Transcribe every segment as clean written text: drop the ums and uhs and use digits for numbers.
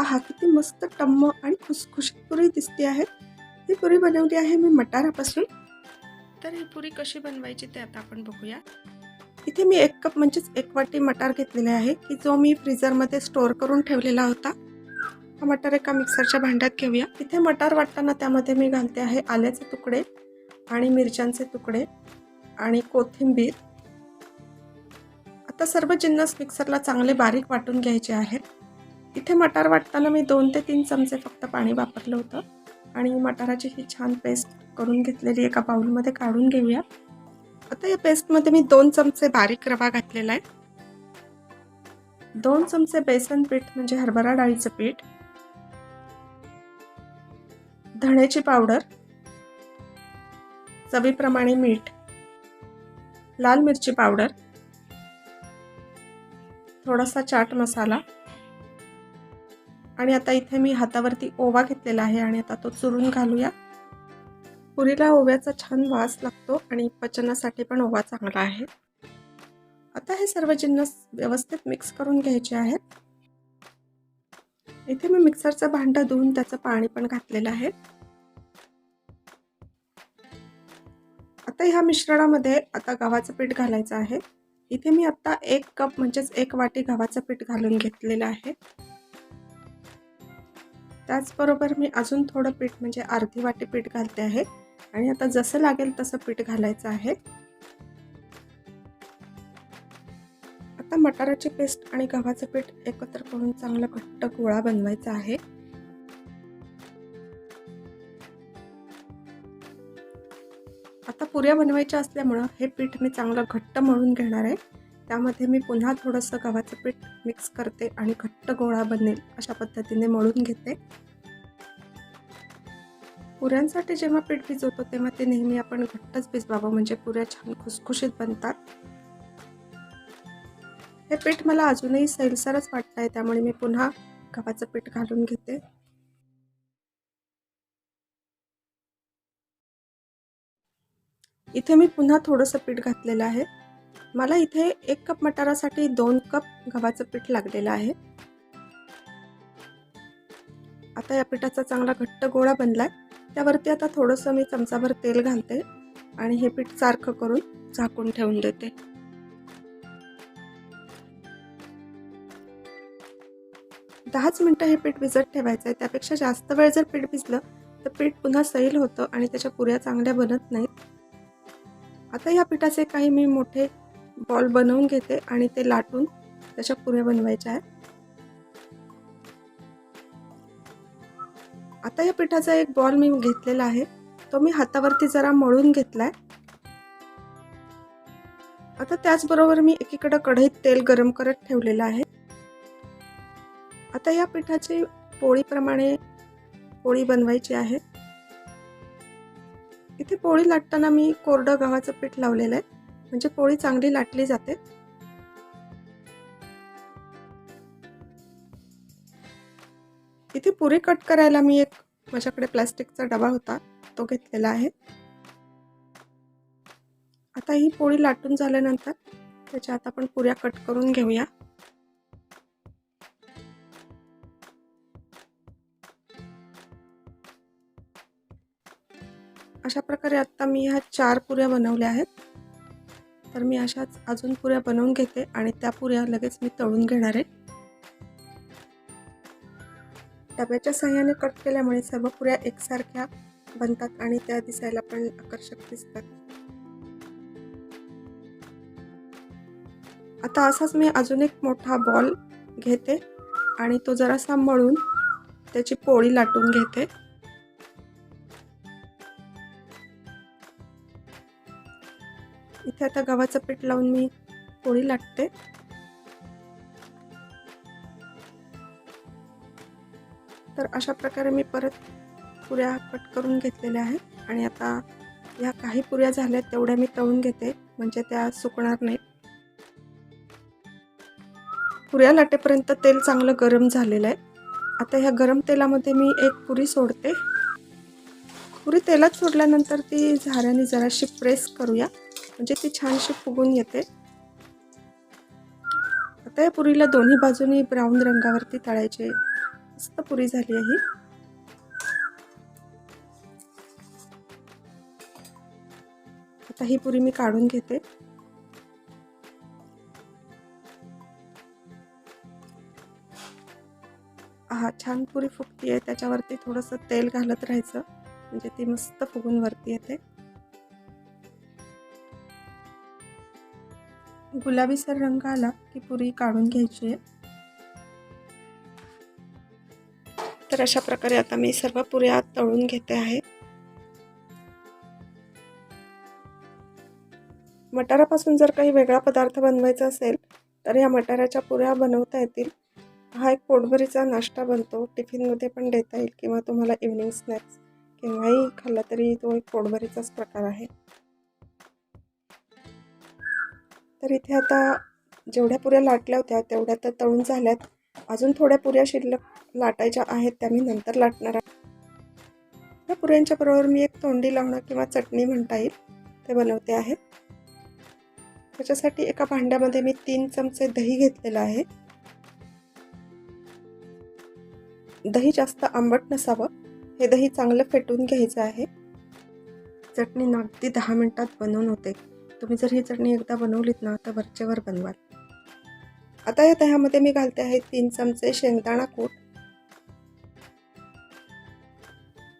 आहा, किती मस्त टम्म आणि खुसखुशीत पुरी दिसते आहे। ही पुरी बनवली आहे मी मटारापासून। तर ही पुरी कशी बनवायची ते आता आपण बघूया। इथे मी 1 कप म्हणजेच 1 वाटी मटार घेतलेले आहे की जो मी फ्रीजर मध्ये स्टोर करून ठेवलेला होता। हा मटार एका मिक्सरच्या भांड्यात घेऊया। इथे मटार वाटताना त्यामध्ये मी घालते आहे आल्याचे तुकडे आणि मिरच्यांचे तुकडे आणि कोथिंबीर। आता सर्व जिन्नस मिक्सरला चांगले बारीक वाटून घ्यायचे आहेत। इथे मटार वाटताना मी 2 ते 3 चमचे फक्त पाणी वापरलं होतं आणि मटाराची ही छान पेस्ट करून घेतलेली एका बाउल मध्ये काढून घेऊया। आता या पेस्ट मध्ये मी 2 चमचे बारीक रवा घातलेला आहे, 2 चमचे बेसन पीठ म्हणजे हरभरा डाळीचं पीठ, धण्याची पावडर, चवीप्रमाणे मीठ, लाल मिरची पावडर, थोडासा चाट मसाला आणि आता इथे मी हातावरती ओवा घेतलेला आहे आणि आता तो चुरून घालूया। पुरीला ओव्याचा छान वास लागतो आणि पचनासाठी पण ओवा चांगला आहे। आता हे सर्व जिन्नस व्यवस्थित मिक्स करून घ्यायचे आहेत। इथे मी मिक्सरचं भांडं धुवून त्याचं पाणी पण घातलेलं आहे। आता ह्या मिश्रणामध्ये आता गव्हाचं पीठ घालायचं आहे। इथे मी आता 1 कप म्हणजेच 1 वाटी गव्हाचं पीठ घालून घेतलेलं आहे। त्याचबरोबर मी अजून थोडं पीठ म्हणजे अर्धी वाटी पीठ घालते आहे आणि आता जसं लागेल तसं पीठ घालायचं आहे। आता मटाराची पेस्ट आणि गव्हाचं पीठ एकत्र करून चांगला घट्ट गोळा बनवायचा आहे। आता पुऱ्या बनवायच्या असल्यामुळे हे पीठ मी चांगलं घट्ट मळून घेणार आहे। त्यामध्ये मी पुन्हा थोडंसं गव्हाचं पीठ मिक्स करते आणि घट्ट गोळा बनेल अशा पद्धतीने मळून घेते। पुऱ्यांसाठी जेव्हा पीठ भिजवतो तेव्हा ते नेहमी आपण घट्टच भिजवावं म्हणजे पुऱ्या छान खुसखुशीत बनतात। हे पीठ मला अजूनही सैलसरच वाटतंय त्यामुळे मी पुन्हा गव्हाचं पीठ घालून घेते। इथे मी पुन्हा थोडंसं पीठ घातलेलं आहे। मला इथे 1 कप मटारासाठी 2 कप गव्हाचं पीठ लागलेलं आहे। आता या पिठाचा चांगला घट्ट गोळा बनलाय। त्यावरती आता थोडंसं मी चमचाभर तेल घालते आणि हे पीठ सारखं करून झाकून ठेवून देते। दहाच मिनिटं हे पीठ भिजत ठेवायचं आहे। त्यापेक्षा जास्त वेळ जर पीठ भिजलं तर पीठ पुन्हा सैल होतं आणि त्याच्या पुऱ्या चांगल्या बनत नाहीत। आता या पिठाचे काही मी मोठे बॉल बनवून घेते आणि ते लाटून त्याच्या पुऱ्या बनवायच्या आहेत। आता या पिठाचा एक बॉल मी घेतलेला आहे, तो मी हातावरती जरा मळून घेतलाय। आता त्याचबरोबर मी एकीकडे कढईत तेल गरम करत ठेवलेलं आहे। आता या पिठाची पोळीप्रमाणे पोळी बनवायची आहे। इथे पोळी लाटताना मी कोरडं गव्हाचं पीठ लावलेलं आहे म्हणजे पोळी चांगली लाटली जाते। इथे पुरी कट करायला मी एक माझ्याकडे प्लास्टिकचा डबा होता तो घेतलेला आहे। आता ही पोळी लाटून झाल्यानंतर त्याच्यात आपण पुऱ्या कट करून घेऊया। अशा प्रकारे आता मी ह्या 4 पुऱ्या बनवल्या आहेत। तर मी अशाच अजून पुऱ्या बनवून घेते आणि त्या पुऱ्या लगेच मी तळून घेणार आहे। डब्याच्या साहाय्याने कट केल्यामुळे सर्व पुऱ्या एकसारख्या बनतात आणि त्या दिसायला पण आकर्षक दिसतात। आता असाच मी अजून एक मोठा बॉल घेते आणि तो जरासा मळून त्याची पोळी लाटून घेते। इथे आता गव्हाचं पीठ लावून मी पोळी लाटते। तर अशा प्रकारे मी परत पुऱ्या कट करून घेतलेल्या आहेत आणि आता या काही पुऱ्या झाल्या तेवढ्या मी तळून घेते म्हणजे त्या सुकणार नाहीत। पुऱ्या लाटेपर्यंत तेल चांगलं गरम झालेलं आहे। आता ह्या गरम तेलामध्ये मी एक पुरी सोडते। पुरी तेलात सोडल्यानंतर ती झाऱ्याने जराशी प्रेस करूया म्हणजे ती छानशी फुगून येते। आता या पुरीला दोन्ही बाजूनी ब्राऊन रंगावरती तळायचे मस्त पुरी झाली आहे. आता ही पुरी मी काढून घेते. हा छान पुरी फुगती आहे. त्याच्यावरती थोडंसं तेल घालत राहायचं म्हणजे ती मस्त फुगून वरती येते. गुलाबीसर रंग आला की पुरी काढून घ्यायची आहे. तर अशा प्रकारे आता मी सर्व पुऱ्या तळून घेते आहे. मटारापासून जर काही वेगळा पदार्थ बनवायचा असेल तर या मटाराच्या पुऱ्या बनवता येतील. हा एक पोटभरीचा नाश्ता बनतो. टिफिनमध्ये पण देता येईल किंवा तुम्हाला इव्हनिंग स्नॅक्स केव्हाही खाल्ला तरी तो एक पोटभरीचाच प्रकार आहे. तर इथे आता जेवढ्या पुऱ्या लाटल्या होत्या तेवढ्या तर तळून झाल्यात. अजून थोड्या पुऱ्या शिल्लक लाटायच्या आहेत, त्या मी नंतर लाटणार आहे. या पुऱ्यांच्या बरोबर मी एक तोंडी लावणं किंवा चटणी म्हणता येईल ते बनवते आहे. त्याच्यासाठी एका भांड्यामध्ये मी 3 चमचे दही घेतलेलं आहे. दही जास्त आंबट नसावं. हे दही चांगलं फेटून घ्यायचं आहे. चटणी अगदी 10 मिनिटात बनवून होते. तुम्ही जर ही चटणी एकदा बनवलीत ना तर वरचेवर बनवाल. आता या दह्यामध्ये मी घालते आहे 3 चमचे शेंगदाणा कूट,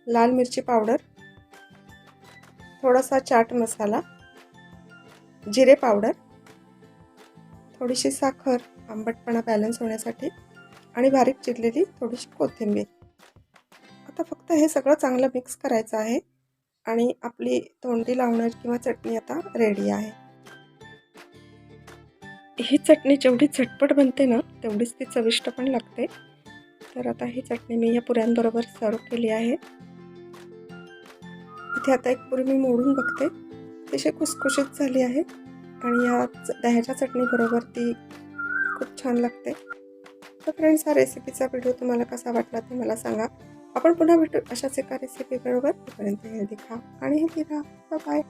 लाल मिरची पावडर, थोडासा चाट मसाला, जिरे पावडर, थोडीशी साखर आंबटपणा बॅलन्स होण्यासाठी आणि बारीक चिरलेली थोडीशी कोथिंबीर. आता फक्त हे सगळं चांगलं मिक्स करायचं आहे आणि आपली तोंडी लावणं किंवा चटणी आता रेडी आहे. ही चटणी जेवढी झटपट बनते ना तेवढीच ती चविष्ट पण लागते. तर आता ही चटणी मी या पुऱ्यांबरोबर सर्व केली आहे. इथे आता एक पुरी मी मोडून बघते. अतिशय खुसखुशीत झाली आहे आणि या दह्याच्या चटणीबरोबर ती खूप छान लागते. तर फ्रेंड्स, हा रेसिपीचा व्हिडिओ तुम्हाला कसा वाटला ते मला सांगा. आपण पुन्हा भेटू अशाच एका रेसिपी बरोबर. तोपर्यंत हेल्दी खा आणि हेल्दी राहा. Bye bye.